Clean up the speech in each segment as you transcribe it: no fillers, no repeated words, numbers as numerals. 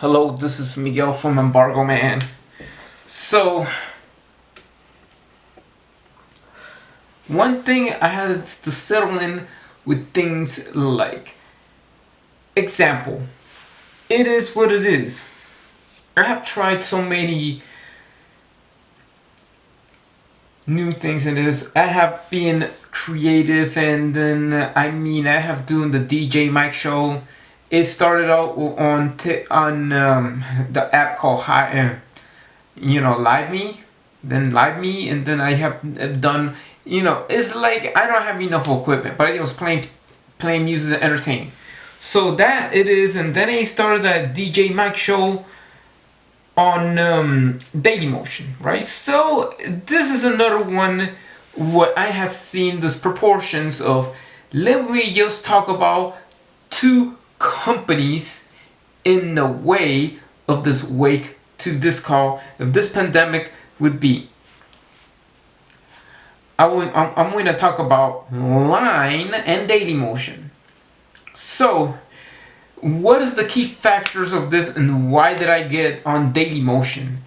Hello, this is Miguel from Embargo Man. So, one thing I had to settle in with things like, example, it is what it is. I have tried so many new things in this. I have been creative, and then I have doing the DJ Mike show. It started out on the app called Live Me, then Live Me, and then I have done. It's like I don't have enough equipment, but I was playing music and entertaining. So that it is, and then I started that DJ Mike show on Dailymotion, right? So this is another one. What I have seen these proportions of. Let me just talk about two companies in the way of this wake to this call if this pandemic would be. I'm going to talk about Line and Dailymotion. So, what is the key factors of this, and why did I get on Dailymotion?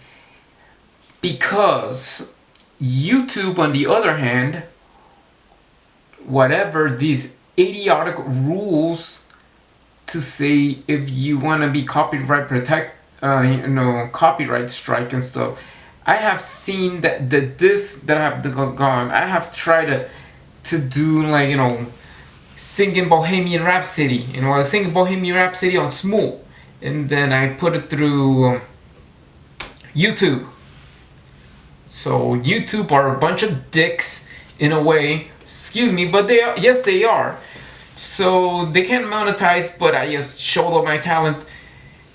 Because YouTube, on the other hand, whatever these idiotic rules to say if you want to be copyright copyright strike and stuff. I have seen that I have gone. I have tried to do singing Bohemian Rhapsody. I was singing Bohemian Rhapsody on Smooth, and then I put it through YouTube. So YouTube are a bunch of dicks in a way. Excuse me, but they are. Yes, they are. So they can't monetize, but I just showed up my talent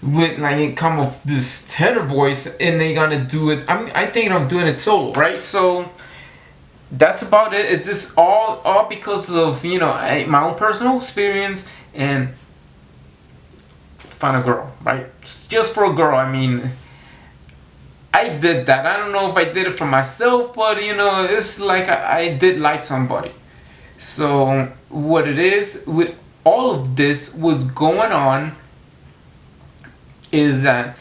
with come up with this tenor voice, and they gonna do it. I think I'm doing it solo, right? So that's about it. It's this all because of my own personal experience and find a girl, right? Just for a girl. I did that. I don't know if I did it for myself, but it's like I did like somebody. So what it is with all of this was going on is that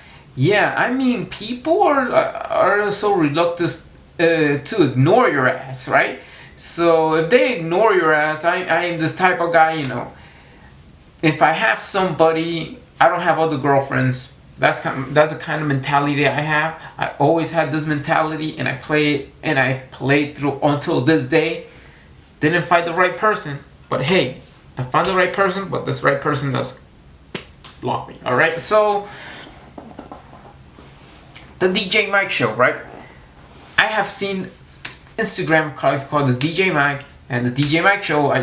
people are so reluctant to ignore your ass, right? So if they ignore your ass, I am this type of guy, if I have somebody, I don't have other girlfriends. That's the kind of mentality I have. I always had this mentality, and I played through until this day. Didn't find the right person, but hey, I found the right person, but this right person does block me. All right, so the DJ Mike show, right? I have seen Instagram accounts called the DJ Mike and the DJ Mike show. I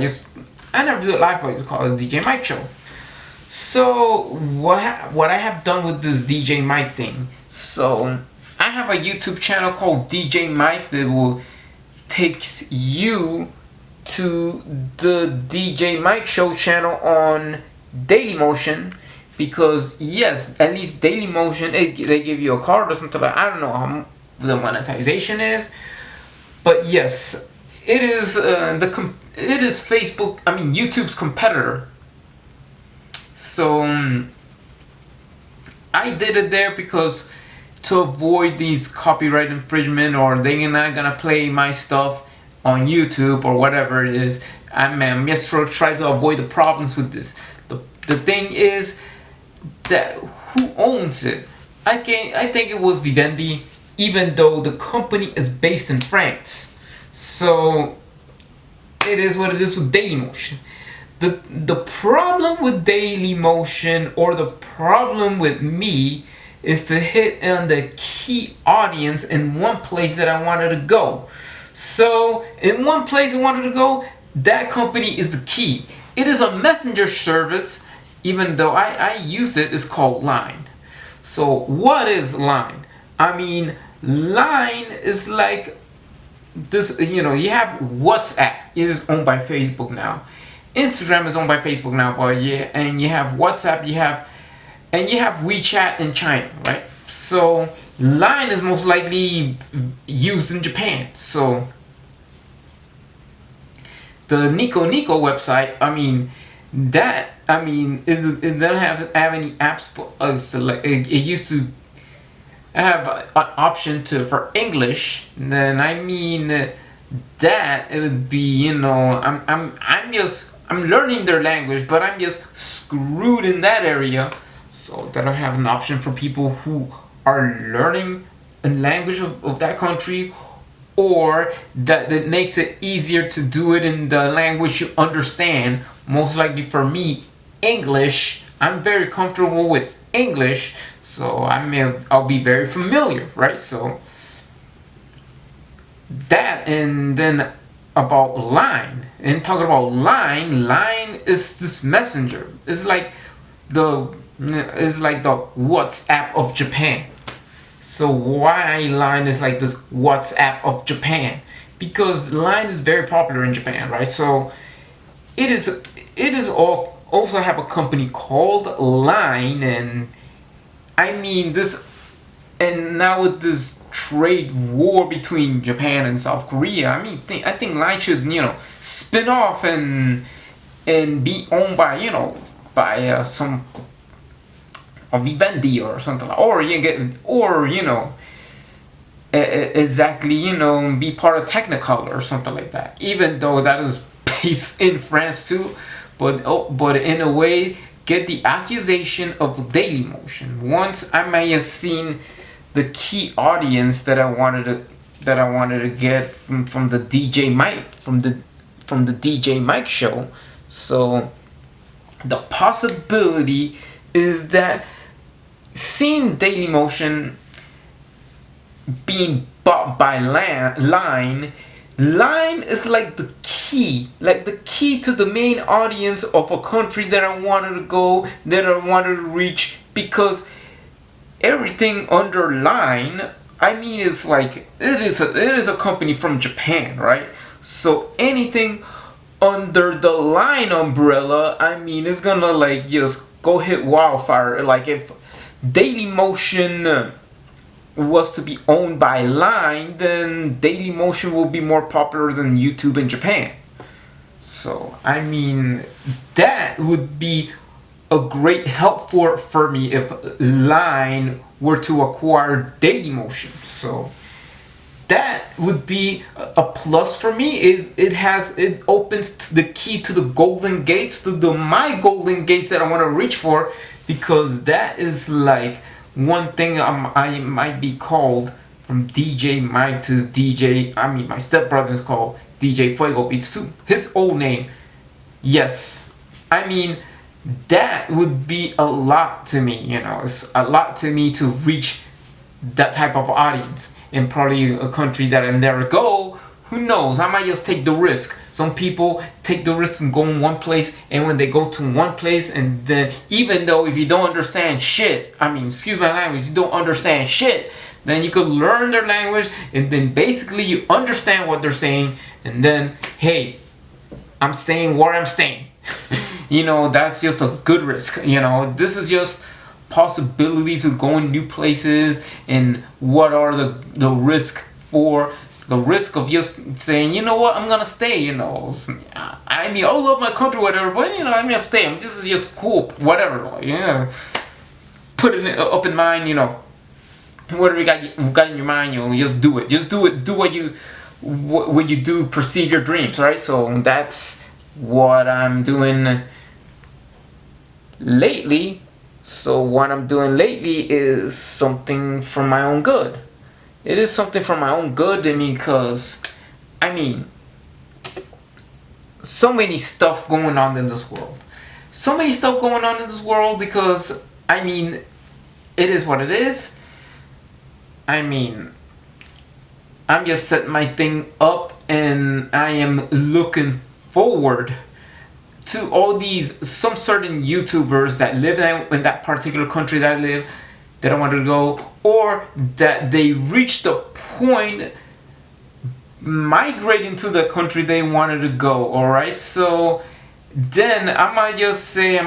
never do it live, but it's called the DJ Mike show. So what I have done with this DJ Mike thing? So I have a YouTube channel called DJ Mike that will takes you to the DJ Mike show channel on Dailymotion, because yes, at least Dailymotion they give you a card or something like. I don't know how the monetization is, but yes, it is it is Facebook. YouTube's competitor. So I did it there because to avoid these copyright infringement, or they're not gonna play my stuff on YouTube or whatever it is. I'm just trying to avoid the problems with this. The thing is that who owns it? I think it was Vivendi, even though the company is based in France. So it is what it is with Dailymotion. The problem with Dailymotion, or the problem with me, is to hit on the key audience in one place that I wanted to go. So in one place I wanted to go, that company is the key. It is a messenger service, even though I use it. It's called Line. So what is Line? Line is like this. You have WhatsApp. It is owned by Facebook now. Instagram is owned by Facebook now, but and you have WhatsApp. You have WeChat in China, right? So Line is most likely used in Japan. So the Nico website, that, I mean, it doesn't have any apps. So like it used to have an option to for English. Then I mean that it would be, I'm learning their language, but I'm just screwed in that area. So they don't have an option for people who are learning a language of that country, or that makes it easier to do it in the language you understand. Most likely for me, English. I'm very comfortable with English, so I'll be very familiar, right? So that, and then about Line, and talking about Line is this messenger. The it's like the WhatsApp of Japan. So why Line is like this WhatsApp of Japan? Because Line is very popular in Japan, right? So it is also have a company called Line, and I mean this, and now with this trade war between Japan and South Korea, I think Line should, spin off and be owned by, some of Vivendi or something like, or you get, or exactly, be part of Technicolor or something like that. Even though that is based in France too, but in a way, get the accusation of Dailymotion. Once I may have seen the key audience that I wanted to get from the DJ Mike from the DJ Mike show. So the possibility is that seeing Dailymotion being bought by Line is like the key to the main audience of a country that I wanted to go, that I wanted to reach, because everything under Line, is like, it is a company from Japan, right? So anything under the Line umbrella, it's gonna like just go hit wildfire. Like if Dailymotion was to be owned by Line, then Dailymotion will be more popular than YouTube in Japan. So that would be a great help for me if Line were to acquire Dailymotion. So that would be a plus for me. It opens the key to the golden gates, to my golden gates that I want to reach for, because that is like one thing I might be called from DJ Mike to DJ. My stepbrother is called DJ Fuego Beats too. His old name. Yes, that would be a lot to me. It's a lot to me to reach that type of audience in probably a country that I never go. Who knows? I might just take the risk. Some people take the risk and go in one place, and when they go to one place, and then even though if you don't understand shit, excuse my language, you don't understand shit, then you could learn their language, and then basically you understand what they're saying, and then, hey, I'm staying where I'm staying. That's just a good risk. This is just possibility to go in new places, and what are the risk for. The risk of just saying, you know what, I'm gonna stay, I love my country, whatever, but I'm gonna stay. This is just cool, whatever. Put it up in mind, whatever you got in your mind, just do it. Just do it. Do what you do, perceive your dreams, right? So that's what I'm doing lately. So what I'm doing lately is something for my own good. It is something for my own good, because so many stuff going on in this world. So many stuff going on in this world, because it is what it is. I'm just setting my thing up, and I am looking forward to all these, some certain YouTubers that live in that particular country that I live, that I wanted to go, or that they reached the point migrating to the country they wanted to go. All right, so then I might just say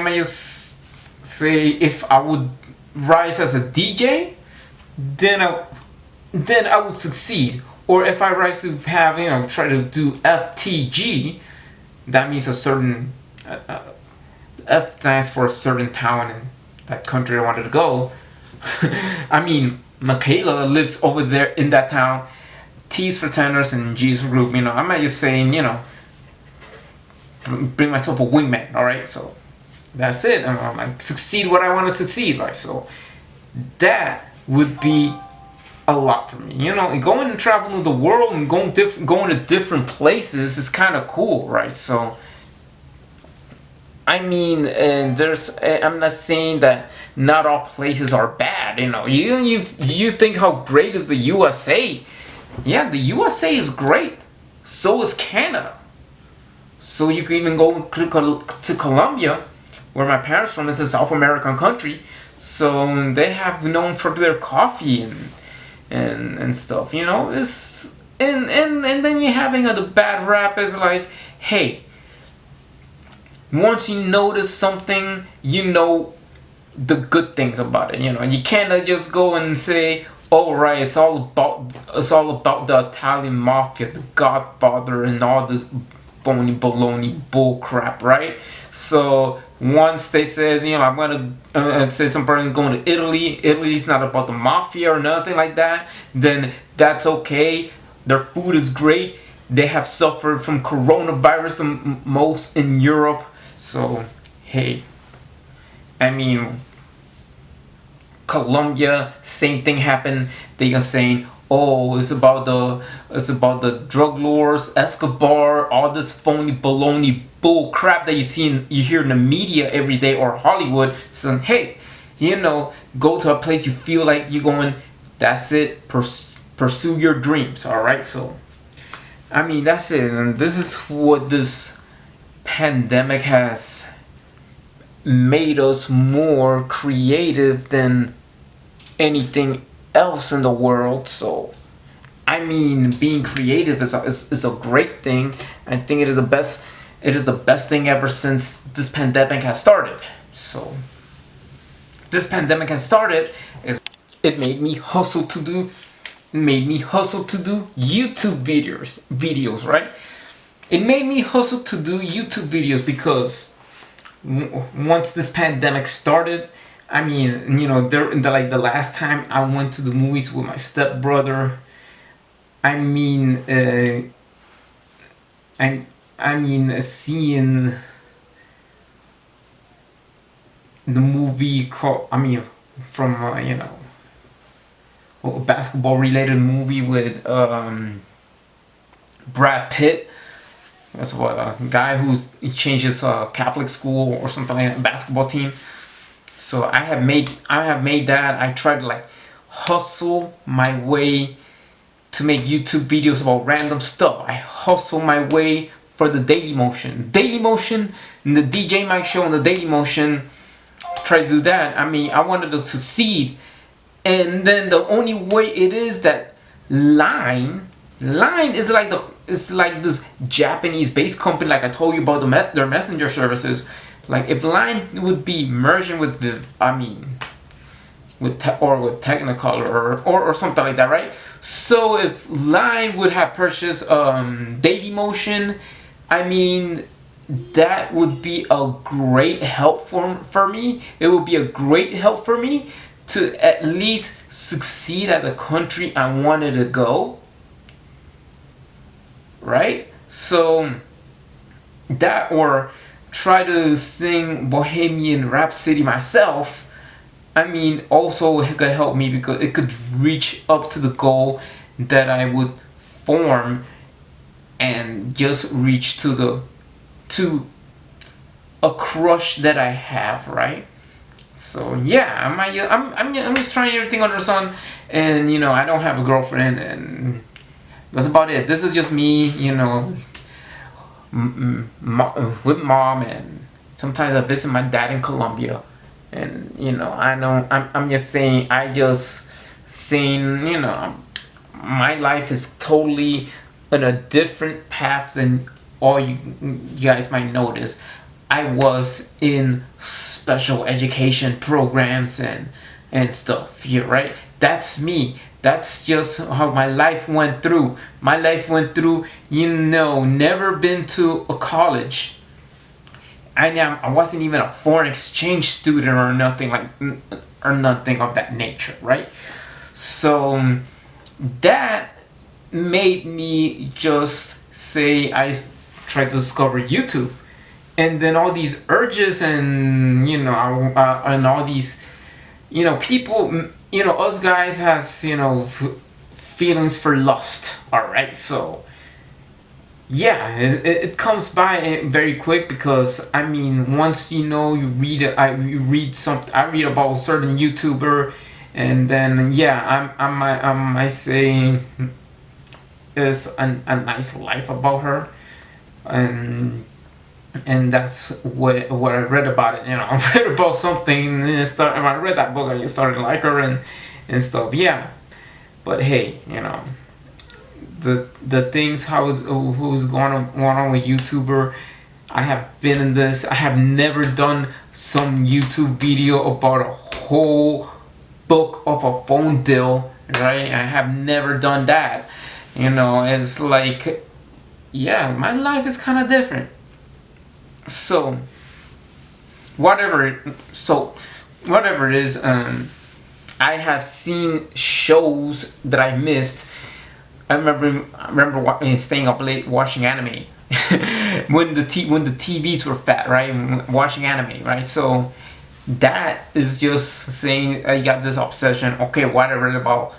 if I would rise as a DJ, then I would succeed. Or if I rise to have, try to do FTG, that means a certain F stands for a certain town in that country I wanted to go. I mean, Michaela lives over there in that town. T's for tenors and G's for group. I'm not just saying, bring myself a wingman. All right, so that's it. I'm like succeed what I want to succeed. Right, so that would be a lot for me. Going and traveling the world and going to different places is kind of cool, right? So I mean, and I'm not saying that not all places are bad. You think how great is the USA? Yeah, the USA is great. So is Canada. So you can even go to Colombia, where my parents from. It's a South American country. So they have known for their coffee and stuff. It's and then you're having the bad rap is like, hey, once you notice something, the good things about it. You can't just go and say, "Oh, right, it's all about the Italian mafia, the Godfather, and all this phony baloney bull crap," right? So once they says, I'm gonna say some person going to Italy. Italy's not about the mafia or nothing like that. Then that's okay. Their food is great. They have suffered from coronavirus the most in Europe. So, hey, I mean, Colombia, same thing happened. They are saying, oh, it's about the drug lords, Escobar, all this phony baloney bull crap that you hear in the media every day, or Hollywood. So, hey, go to a place you feel like you're going. That's it. Pursue your dreams. All right. So, I mean, that's it. And this is what this pandemic has made us more creative than anything else in the world. So I mean, being creative is a great thing. I think it is the best thing ever since this pandemic has started. So this pandemic has started, it made me hustle to do YouTube videos, right? It made me hustle to do YouTube videos because once this pandemic started, I mean, the last time I went to the movies with my stepbrother, I mean, seeing the movie called, from a basketball related movie with Brad Pitt. That's what a guy who's changes Catholic school or something like that, basketball team. So I have made that. I tried to hustle my way to make YouTube videos about random stuff. I hustle my way for the Dailymotion, and the DJ Mike show and the Dailymotion. Try to do that. I wanted to succeed, and then the only way it is that Line is like this Japanese-based company, like I told you about their messenger services. Like if Line would be merging with with Technicolor or something like that, right? So if Line would have purchased Dailymotion, that would be a great help for me. It would be a great help for me to at least succeed at the country I wanted to go, right? So that, or try to sing Bohemian Rhapsody myself, also it could help me because it could reach up to the goal that I would form and just reach to a crush that I have, right? So yeah, I'm just trying everything under the sun, and I don't have a girlfriend, and that's about it. This is just me, with mom, and sometimes I visit my dad in Colombia, and I'm just saying, my life is totally on a different path than all you guys might notice. I was in special education programs and stuff here, right? That's me. That's just how my life went through. Never been to a college. I wasn't even a foreign exchange student or nothing or nothing of that nature, right? So that made me just say I tried to discover YouTube, and then all these urges and and all these people, us guys has feelings for lust, all right? So yeah, it comes by very quick, because I mean, once you read it, I read about a certain YouTuber, and then yeah, I say is a nice life about her, and that's what I read about it. I read about something, and I read that book, and I started to like her and stuff. Yeah, but hey, the things who's going on with YouTuber. I have been in this. I have never done some YouTube video about a whole book of a phone bill, right? I have never done that. It's like, yeah, my life is kind of different. So whatever it is, I have seen shows that I missed. I remember staying up late watching anime when the TVs were fat, right? Watching anime, right? So that is just saying I got this obsession. Okay, what I read about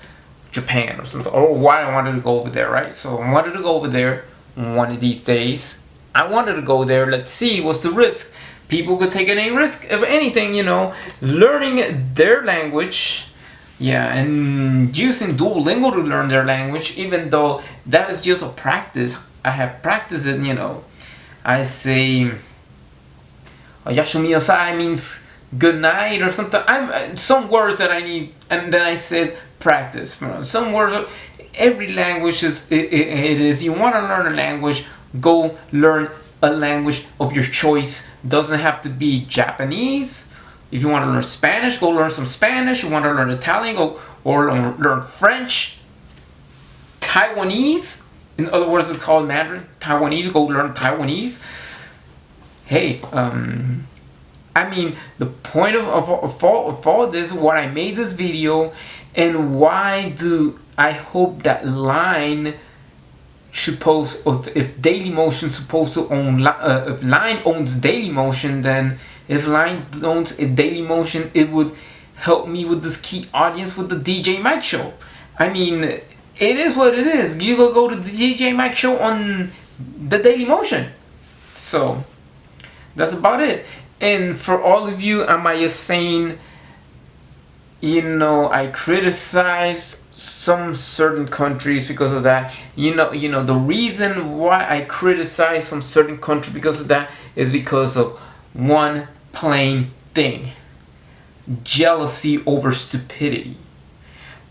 Japan or something, or why I wanted to go over there, right? So I wanted to go over there one of these days. I wanted to go there. Let's see what's the risk. People could take any risk of anything, learning their language. Yeah, and using Duolingo to learn their language, even though that is just a practice. I have practiced it, I say, Yashumiosai means good night or something. Some words that I need, and then I said practice. Some words, every language it is. You want to learn a language, go learn a language of your choice. Doesn't have to be Japanese. If you want to learn Spanish, go learn some Spanish. You want to learn Italian, go or learn French. Taiwanese, in other words, it's called Mandarin. Taiwanese, go learn Taiwanese. Hey, I mean, the point of all of this, what I made this video, and why do I hope that Line if Dailymotion supposed to own, if Line owns Dailymotion, then if Line owns Dailymotion, it would help me with this key audience with the DJ Mike show. I mean, it is what it is. You go to the DJ Mike show on the Dailymotion. So that's about it. And for all of you, am I just saying, I criticize some certain countries because of that. The reason why I criticize some certain country because of that is because of one plain thing: jealousy over stupidity.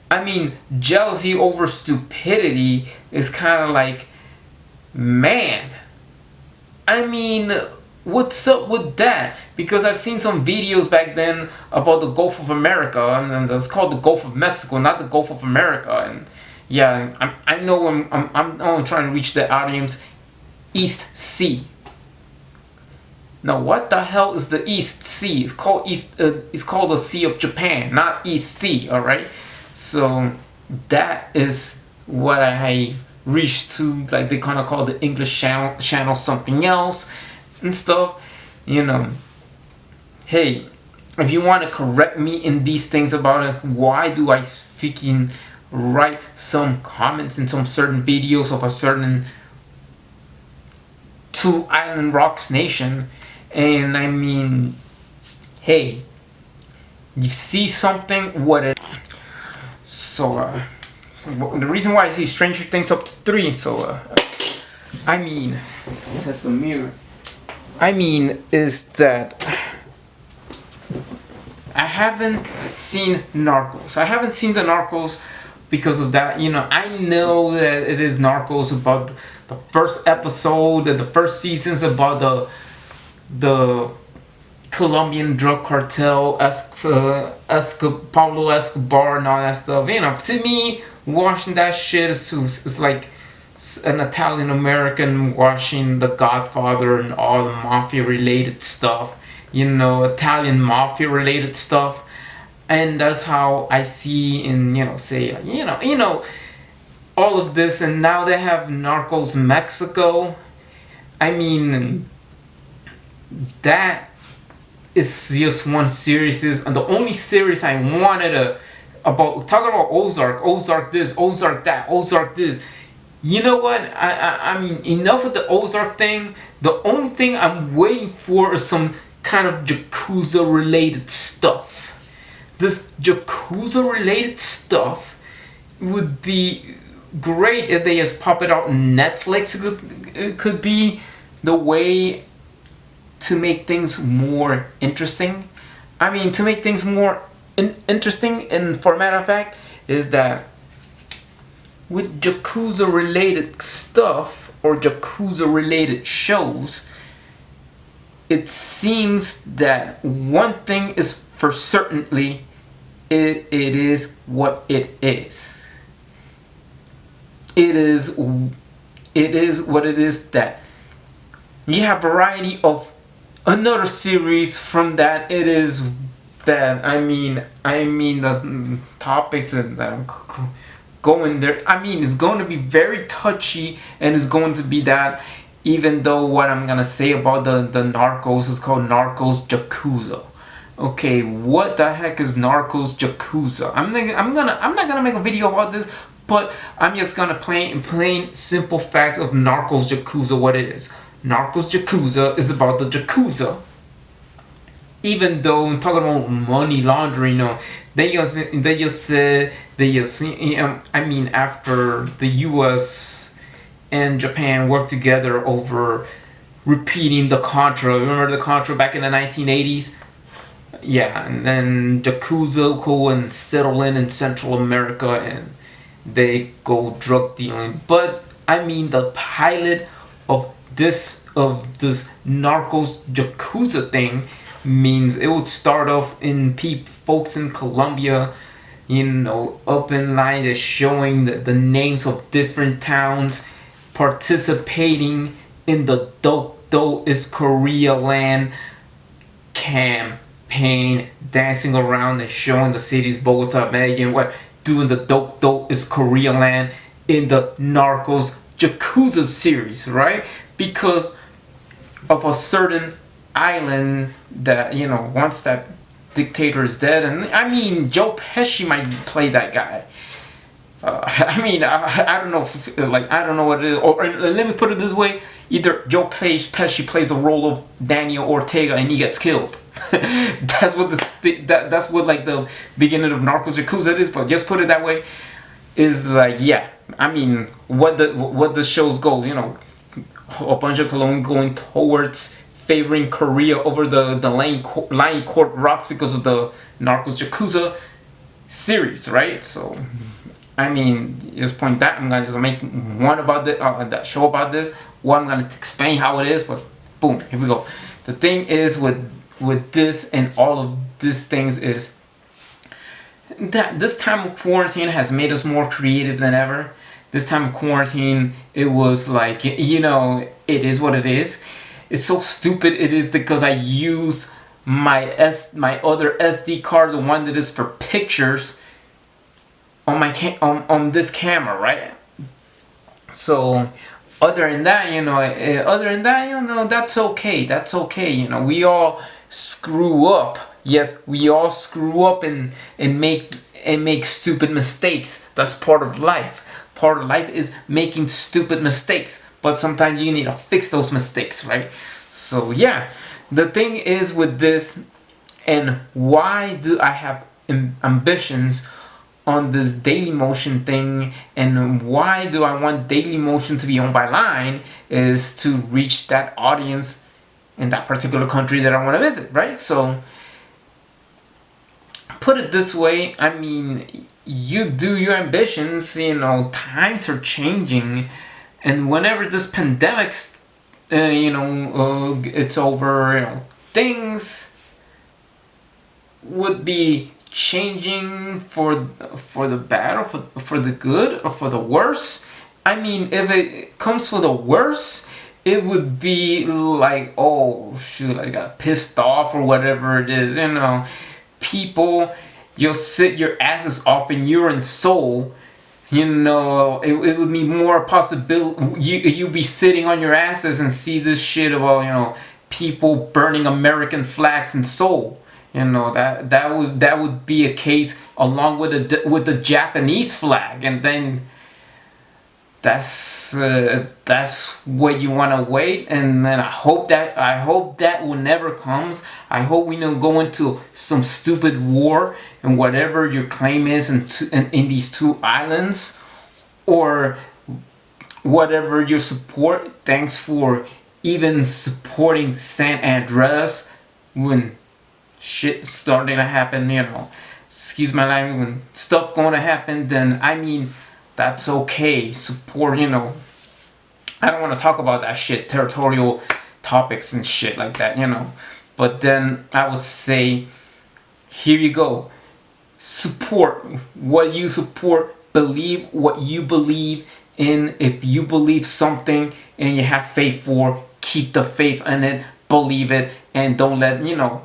I mean, jealousy over stupidity is kind of like, man, I mean, what's up with that? Because I've seen some videos back then about the Gulf of America, and it's called the Gulf of Mexico, not the Gulf of America. And yeah, I know I'm trying to reach the audience. East Sea. Now, what the hell is the East Sea? It's called it's called the Sea of Japan, not East Sea. All right. So that is what I reached to. Like, they kind of call the English channel something else and stuff. Hey, if you want to correct me in these things about it, why do I freaking write some comments in some certain videos of a certain Two Island Rocks nation? And I mean, hey, you see something, what it. So the reason why I see Stranger Things up to 3. So I mean, it says the mirror. I mean, is that I haven't seen Narcos. I haven't seen the Narcos because of that. I know that it is Narcos about the first episode, and the first season's about the Colombian drug cartel, Pablo Escobar and all that stuff. To me, watching that shit is like an Italian American watching The Godfather and all the mafia related stuff. stuff, Italian mafia related stuff. And that's how I see in, say, all of this. And now they have Narcos Mexico. I mean, that is just one series. Is the only series I wanted to about talking about Ozark this, Ozark that, Ozark this. You know what? I mean, enough with the Ozark thing. The only thing I'm waiting for is some kind of Yakuza related stuff. This Yakuza related stuff would be great if they just pop it out on Netflix. It could be the way to make things more interesting. I mean, to make things more interesting, and for a matter of fact, is that with Yakuza related stuff or Yakuza related shows, it seems that one thing is for certainly, it is what it is. It is what it is. That you have variety of another series from that. It is that I mean the topics that I'm going there. I mean, it's going to be very touchy, and it's going to be that. Even though what I'm gonna say about the Narcos is called Narcos Yakuza. Okay, what the heck is Narcos Yakuza? I'm not gonna make a video about this, but I'm just gonna plain simple facts of Narcos Yakuza. What it is? Narcos Yakuza is about the Yakuza. Even though I'm talking about money laundering, they just I mean, after the U.S. and Japan worked together over repeating the Contra. Remember the Contra back in the 1980s? Yeah, and then Yakuza go and settle in Central America, and they go drug dealing. But I mean, the pilot of this Narcos Yakuza thing means it would start off in folks in Colombia, up in lines, showing the names of different towns, participating in the Dope is Korea Land campaign, dancing around and showing the cities Bogota, Medellin, doing the Dope is Korea Land in the Narcos Yakuza series, right? Because of a certain island that, once that dictator is dead. And I mean, Joe Pesci might play that guy. I mean, I don't know I don't know what it is. Or let me put it this way: either Joe Pesci plays the role of Daniel Ortega and he gets killed. That's what that's what like the beginning of Narcos Yakuza is. But just put it that way, is like, yeah. I mean, what the shows goes, a bunch of Colombians going towards favoring Korea over the Lion Court rocks because of the Narcos Yakuza series, right? So, I mean, just point that. I'm gonna just make one about that show about this. One, I'm gonna explain how it is, but boom, here we go. The thing is with this and all of these things is that this time of quarantine has made us more creative than ever. This time of quarantine, it was like, it is what it is. It's so stupid. It is because I used my other SD card, the one that is for pictures, on my on this camera, right? So other than that, that's okay. That's okay. We all screw up. Yes, we all screw up and make stupid mistakes. That's part of life. Part of life is making stupid mistakes. But sometimes you need to fix those mistakes, right? So yeah, the thing is with this, and why do I have ambitions on this Dailymotion thing, and why do I want Dailymotion to be owned by Line, is to reach that audience in that particular country that I want to visit, right? So put it this way, I mean, you do your ambitions, times are changing, and whenever this pandemic, it's over, things would be changing for the bad, or for the good, or for the worse. I mean, if it comes for the worse, it would be like, oh shoot, I got pissed off or whatever it is, you know. People, you'll sit your asses off and you're in Seoul, you know, it would be more possible you be sitting on your asses and see this shit about, you know, people burning American flags in Seoul. You know, that would be a case along with the Japanese flag, and then that's what you want to wait. And then I hope that will never comes. I hope we don't go into some stupid war and whatever your claim is in these two islands, or whatever your support. Thanks for even supporting San Andreas when shit starting to happen, you know. Excuse my language. When stuff going to happen, then I mean, that's okay. Support, you know. I don't want to talk about that shit, territorial topics and shit like that, you know. But then I would say, here you go. Support what you support. Believe what you believe in. If you believe something and you have faith for, keep the faith in it. Believe it, and don't let, you know.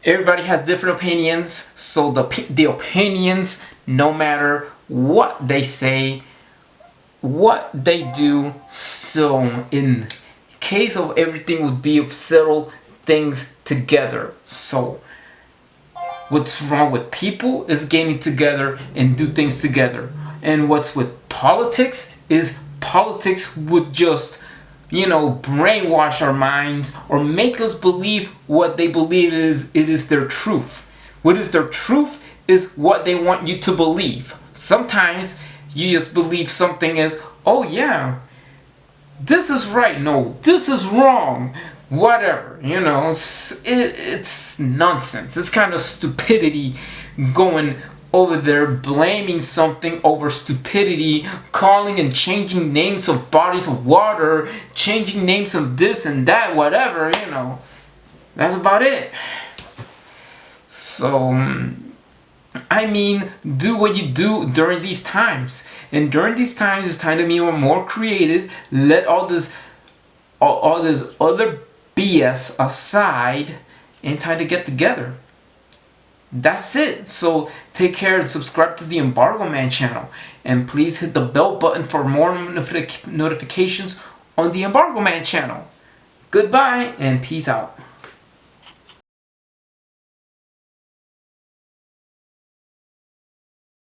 Everybody has different opinions, so the opinions, no matter what they say, what they do, so in case of everything would be of settle things together. So what's wrong with people is getting together and do things together. And what's with politics is politics would just, you know, brainwash our minds or make us believe what they believe it is their truth. What is their truth is what they want you to believe. Sometimes you just believe something is, oh yeah, this is right, no, this is wrong, whatever, you know. It's nonsense. It's kind of stupidity going over there, blaming something over stupidity, calling and changing names of bodies of water, changing names of this and that, whatever, you know. That's about it. So, I mean, do what you do during these times. And during these times, it's time to be more creative. Let all this other BS aside and time to get together. That's it. So take care and subscribe to the Embargo Man channel, and please hit the bell button for more notifications on the Embargo Man channel. Goodbye and peace out.